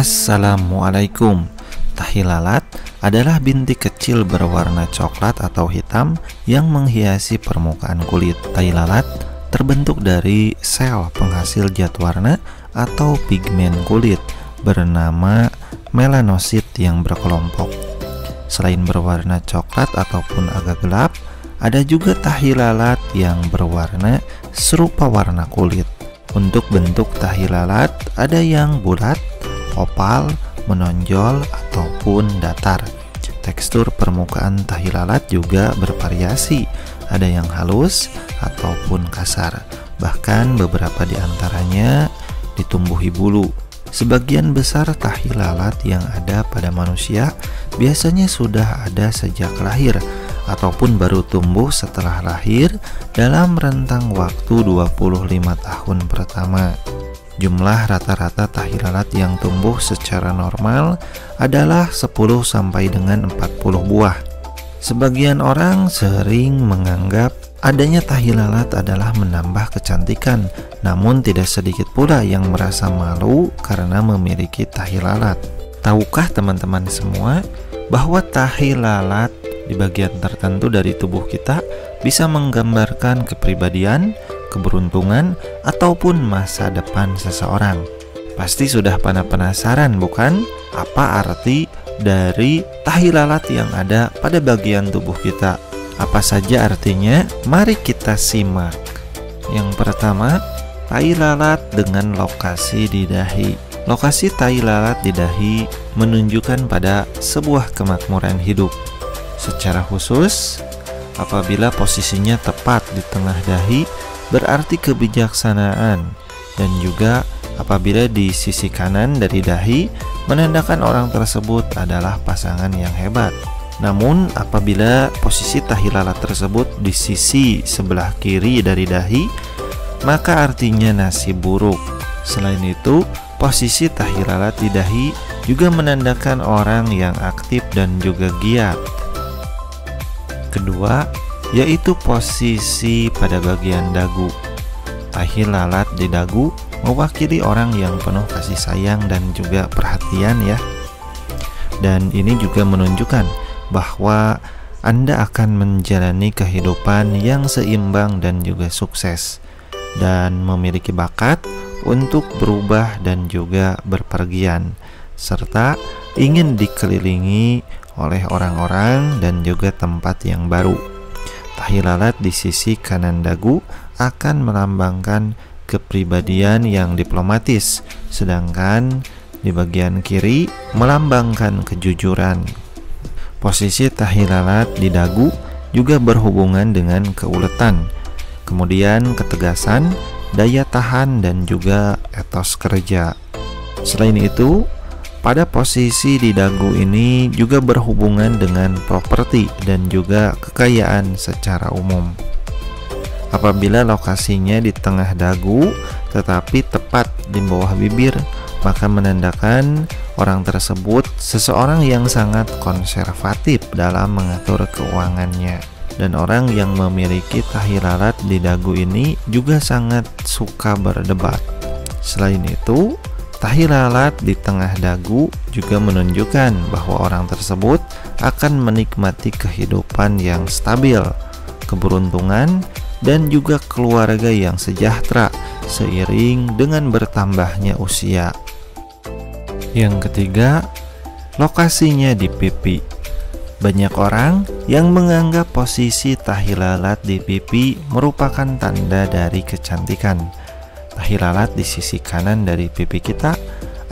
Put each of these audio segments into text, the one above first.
Assalamualaikum. Tahi lalat adalah bintik kecil berwarna coklat atau hitam yang menghiasi permukaan kulit. Tahi lalat terbentuk dari sel penghasil zat warna atau pigmen kulit bernama melanosit yang berkelompok. Selain berwarna coklat ataupun agak gelap, ada juga tahi lalat yang berwarna serupa warna kulit. Untuk bentuk tahi lalat ada yang bulat, oval, menonjol, ataupun datar. Tekstur permukaan tahi lalat juga bervariasi, ada yang halus ataupun kasar. Bahkan beberapa di antaranya ditumbuhi bulu. Sebagian besar tahi lalat yang ada pada manusia biasanya sudah ada sejak lahir ataupun baru tumbuh setelah lahir dalam rentang waktu 25 tahun pertama. Jumlah rata-rata tahi lalat yang tumbuh secara normal adalah 10 sampai dengan 40 buah. Sebagian orang sering menganggap adanya tahi lalat adalah menambah kecantikan, namun tidak sedikit pula yang merasa malu karena memiliki tahi lalat. Tahukah teman-teman semua bahwa tahi lalat di bagian tertentu dari tubuh kita bisa menggambarkan kepribadian, keberuntungan, ataupun masa depan seseorang? Pasti sudah pada penasaran, bukan? Apa arti dari tahi lalat yang ada pada bagian tubuh kita? Apa saja artinya? Mari kita simak. Yang pertama, tahi lalat dengan lokasi di dahi. Lokasi tahi lalat di dahi menunjukkan pada sebuah kemakmuran hidup. Secara khusus, apabila posisinya tepat di tengah dahi, berarti kebijaksanaan, dan juga apabila di sisi kanan dari dahi, menandakan orang tersebut adalah pasangan yang hebat. Namun apabila posisi tahi lalat tersebut di sisi sebelah kiri dari dahi, maka artinya nasib buruk. Selain itu, posisi tahi lalat di dahi juga menandakan orang yang aktif dan juga giat. Kedua, yaitu posisi pada bagian dagu. Tahi lalat di dagu mewakili orang yang penuh kasih sayang dan juga perhatian ya. Dan ini juga menunjukkan bahwa Anda akan menjalani kehidupan yang seimbang dan juga sukses, dan memiliki bakat untuk berubah dan juga berpergian, serta ingin dikelilingi oleh orang-orang dan juga tempat yang baru. Tahi lalat di sisi kanan dagu akan melambangkan kepribadian yang diplomatis, sedangkan di bagian kiri melambangkan kejujuran. Posisi tahi lalat di dagu juga berhubungan dengan keuletan, kemudian ketegasan, daya tahan, dan juga etos kerja. Selain itu, pada posisi di dagu ini juga berhubungan dengan properti dan juga kekayaan secara umum. Apabila lokasinya di tengah dagu tetapi tepat di bawah bibir, maka menandakan orang tersebut seseorang yang sangat konservatif dalam mengatur keuangannya. Dan orang yang memiliki tahi lalat di dagu ini juga sangat suka berdebat. Selain itu, tahi lalat di tengah dagu juga menunjukkan bahwa orang tersebut akan menikmati kehidupan yang stabil, keberuntungan, dan juga keluarga yang sejahtera seiring dengan bertambahnya usia. Yang ketiga, lokasinya di pipi. Banyak orang yang menganggap posisi tahi lalat di pipi merupakan tanda dari kecantikan. Tahi lalat di sisi kanan dari pipi kita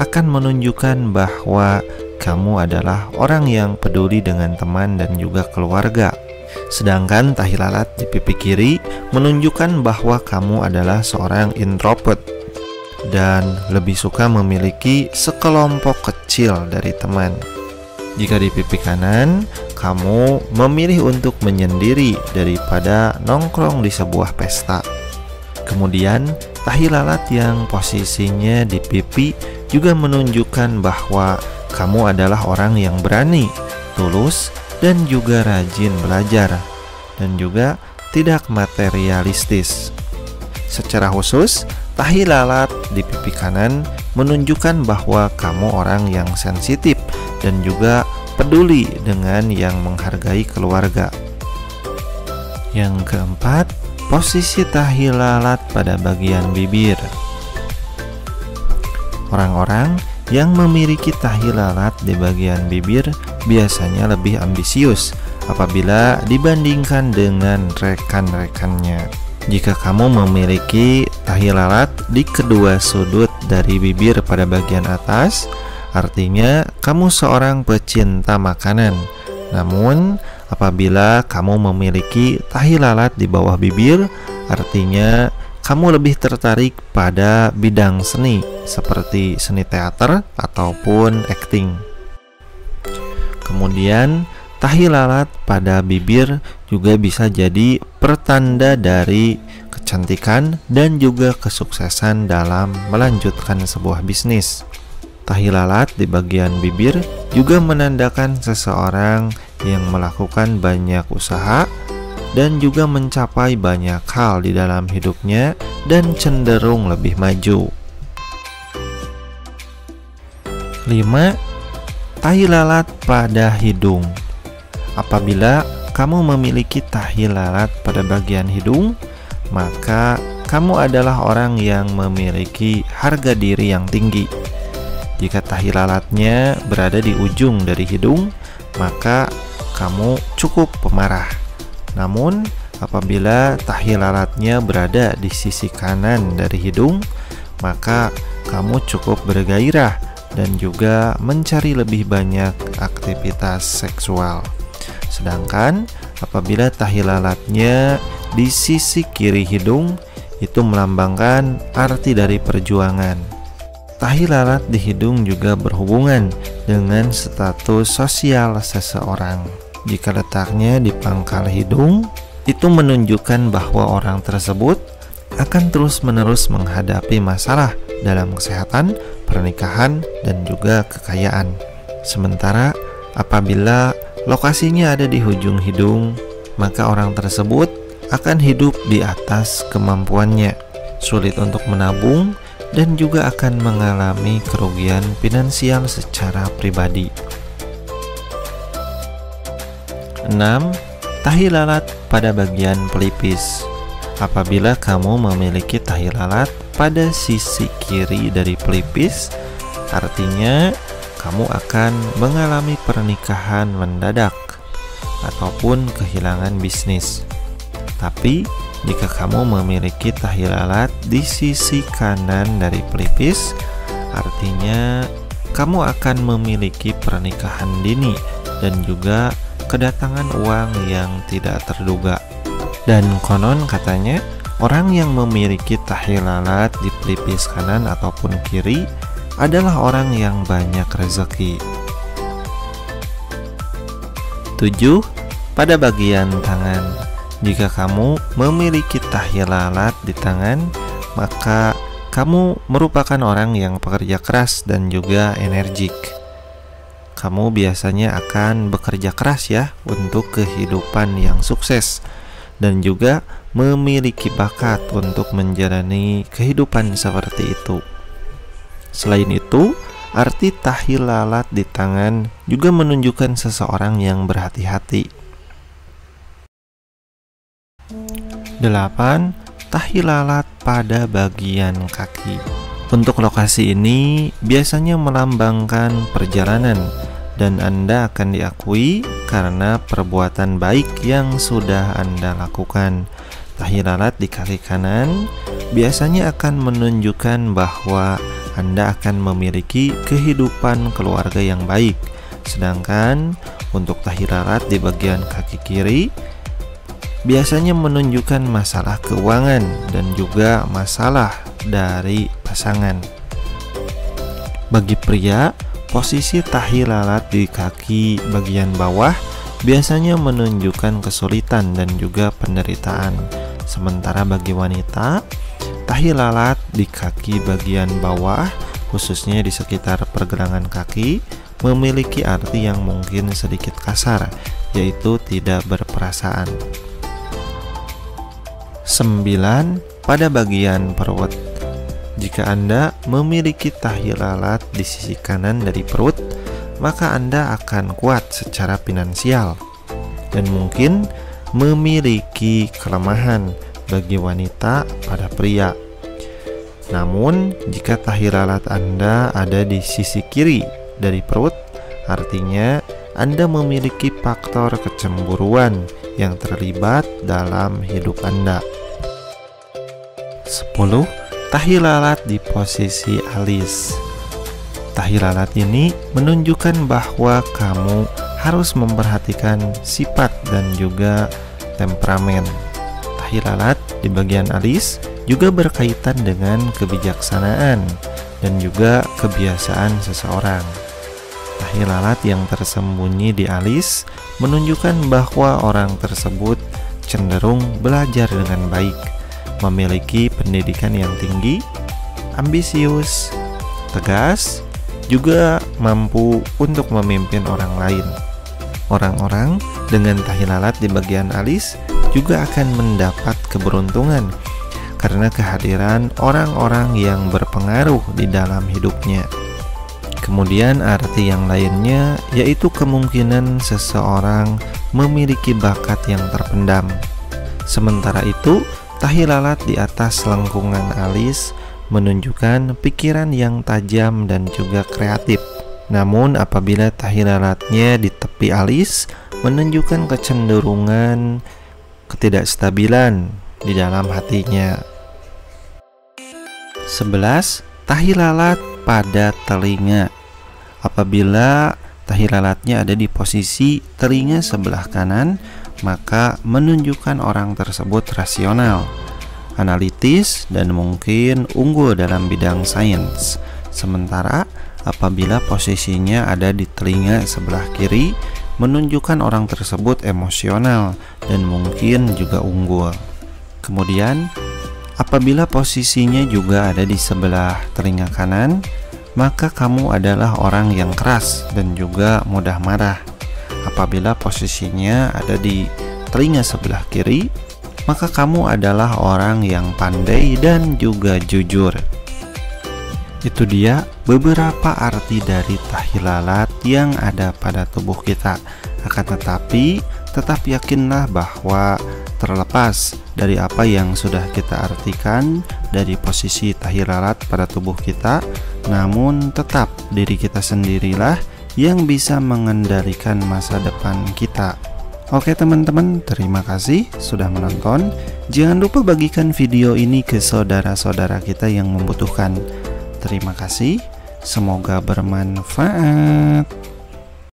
akan menunjukkan bahwa kamu adalah orang yang peduli dengan teman dan juga keluarga. Sedangkan tahi lalat di pipi kiri menunjukkan bahwa kamu adalah seorang introvert dan lebih suka memiliki sekelompok kecil dari teman. Jika di pipi kanan, kamu memilih untuk menyendiri daripada nongkrong di sebuah pesta. Kemudian, tahi lalat yang posisinya di pipi juga menunjukkan bahwa kamu adalah orang yang berani, tulus, dan juga rajin belajar, dan juga tidak materialistis. Secara khusus, tahi lalat di pipi kanan menunjukkan bahwa kamu orang yang sensitif dan juga peduli dengan yang menghargai keluarga. Yang keempat, posisi tahi lalat pada bagian bibir. Orang-orang yang memiliki tahi lalat di bagian bibir biasanya lebih ambisius apabila dibandingkan dengan rekan-rekannya. Jika kamu memiliki tahi lalat di kedua sudut dari bibir pada bagian atas, artinya kamu seorang pecinta makanan. Namun, apabila kamu memiliki tahi lalat di bawah bibir, artinya kamu lebih tertarik pada bidang seni seperti seni teater ataupun akting. Kemudian, tahi lalat pada bibir juga bisa jadi pertanda dari kecantikan dan juga kesuksesan dalam melanjutkan sebuah bisnis. Tahi lalat di bagian bibir juga menandakan seseorang yang melakukan banyak usaha dan juga mencapai banyak hal di dalam hidupnya dan cenderung lebih maju. 5. Tahi lalat pada hidung. Apabila kamu memiliki tahi lalat pada bagian hidung, maka kamu adalah orang yang memiliki harga diri yang tinggi. Jika tahi lalatnya berada di ujung dari hidung, maka kamu cukup pemarah. Namun, apabila tahi lalatnya berada di sisi kanan dari hidung, maka kamu cukup bergairah dan juga mencari lebih banyak aktivitas seksual. Sedangkan apabila tahi lalatnya di sisi kiri hidung, itu melambangkan arti dari perjuangan. Tahi lalat di hidung juga berhubungan dengan status sosial seseorang. Jika letaknya di pangkal hidung, itu menunjukkan bahwa orang tersebut akan terus-menerus menghadapi masalah dalam kesehatan, pernikahan, dan juga kekayaan. Sementara apabila lokasinya ada di ujung hidung, maka orang tersebut akan hidup di atas kemampuannya, sulit untuk menabung, dan juga akan mengalami kerugian finansial secara pribadi. 6. Tahi lalat pada bagian pelipis. Apabila kamu memiliki tahi lalat pada sisi kiri dari pelipis, artinya kamu akan mengalami pernikahan mendadak ataupun kehilangan bisnis. Tapi jika kamu memiliki tahi lalat di sisi kanan dari pelipis, artinya kamu akan memiliki pernikahan dini dan juga kedatangan uang yang tidak terduga. Dan konon katanya, orang yang memiliki tahi lalat di pelipis kanan ataupun kiri adalah orang yang banyak rezeki. 7. Pada bagian tangan. Jika kamu memiliki tahi lalat di tangan, maka kamu merupakan orang yang pekerja keras dan juga energik. Kamu biasanya akan bekerja keras ya untuk kehidupan yang sukses dan juga memiliki bakat untuk menjalani kehidupan seperti itu. Selain itu, arti tahi lalat di tangan juga menunjukkan seseorang yang berhati-hati. 8. Tahi lalat pada bagian kaki. Untuk lokasi ini biasanya melambangkan perjalanan dan Anda akan diakui karena perbuatan baik yang sudah Anda lakukan. Tahi lalat di kaki kanan biasanya akan menunjukkan bahwa Anda akan memiliki kehidupan keluarga yang baik. Sedangkan untuk tahi lalat di bagian kaki kiri biasanya menunjukkan masalah keuangan dan juga masalah dari pasangan. Bagi pria, posisi tahi lalat di kaki bagian bawah biasanya menunjukkan kesulitan dan juga penderitaan. Sementara bagi wanita, tahi lalat di kaki bagian bawah, khususnya di sekitar pergelangan kaki, memiliki arti yang mungkin sedikit kasar, yaitu tidak berperasaan. 9. Pada bagian perut. Jika Anda memiliki tahi lalat di sisi kanan dari perut, maka Anda akan kuat secara finansial dan mungkin memiliki kelemahan bagi wanita pada pria. Namun, jika tahi lalat Anda ada di sisi kiri dari perut, artinya Anda memiliki faktor kecemburuan yang terlibat dalam hidup Anda. 10. Tahi lalat di posisi alis. Tahi lalat ini menunjukkan bahwa kamu harus memperhatikan sifat dan juga temperamen. Tahi lalat di bagian alis juga berkaitan dengan kebijaksanaan dan juga kebiasaan seseorang. Tahi lalat yang tersembunyi di alis menunjukkan bahwa orang tersebut cenderung belajar dengan baik, memiliki pendidikan yang tinggi, ambisius, tegas, juga mampu untuk memimpin orang lain. Orang-orang dengan tahi lalat di bagian alis juga akan mendapat keberuntungan karena kehadiran orang-orang yang berpengaruh di dalam hidupnya. Kemudian arti yang lainnya yaitu kemungkinan seseorang memiliki bakat yang terpendam. Sementara itu, tahi lalat di atas lengkungan alis menunjukkan pikiran yang tajam dan juga kreatif. Namun apabila tahi lalatnya di tepi alis menunjukkan kecenderungan ketidakstabilan di dalam hatinya. 11. Tahi lalat pada telinga. Apabila tahi lalatnya ada di posisi telinga sebelah kanan, maka menunjukkan orang tersebut rasional, analitis, dan mungkin unggul dalam bidang sains. Sementara apabila posisinya ada di telinga sebelah kiri, menunjukkan orang tersebut emosional dan mungkin juga unggul. Kemudian apabila posisinya juga ada di sebelah telinga kanan, maka kamu adalah orang yang keras dan juga mudah marah. Apabila posisinya ada di telinga sebelah kiri, maka kamu adalah orang yang pandai dan juga jujur. Itu dia beberapa arti dari tahi lalat yang ada pada tubuh kita. Akan tetapi, tetap yakinlah bahwa terlepas dari apa yang sudah kita artikan dari posisi tahi lalat pada tubuh kita, namun tetap diri kita sendirilah yang bisa mengendalikan masa depan kita. Oke teman-teman, terima kasih sudah menonton. Jangan lupa bagikan video ini ke saudara-saudara kita yang membutuhkan. Terima kasih, semoga bermanfaat.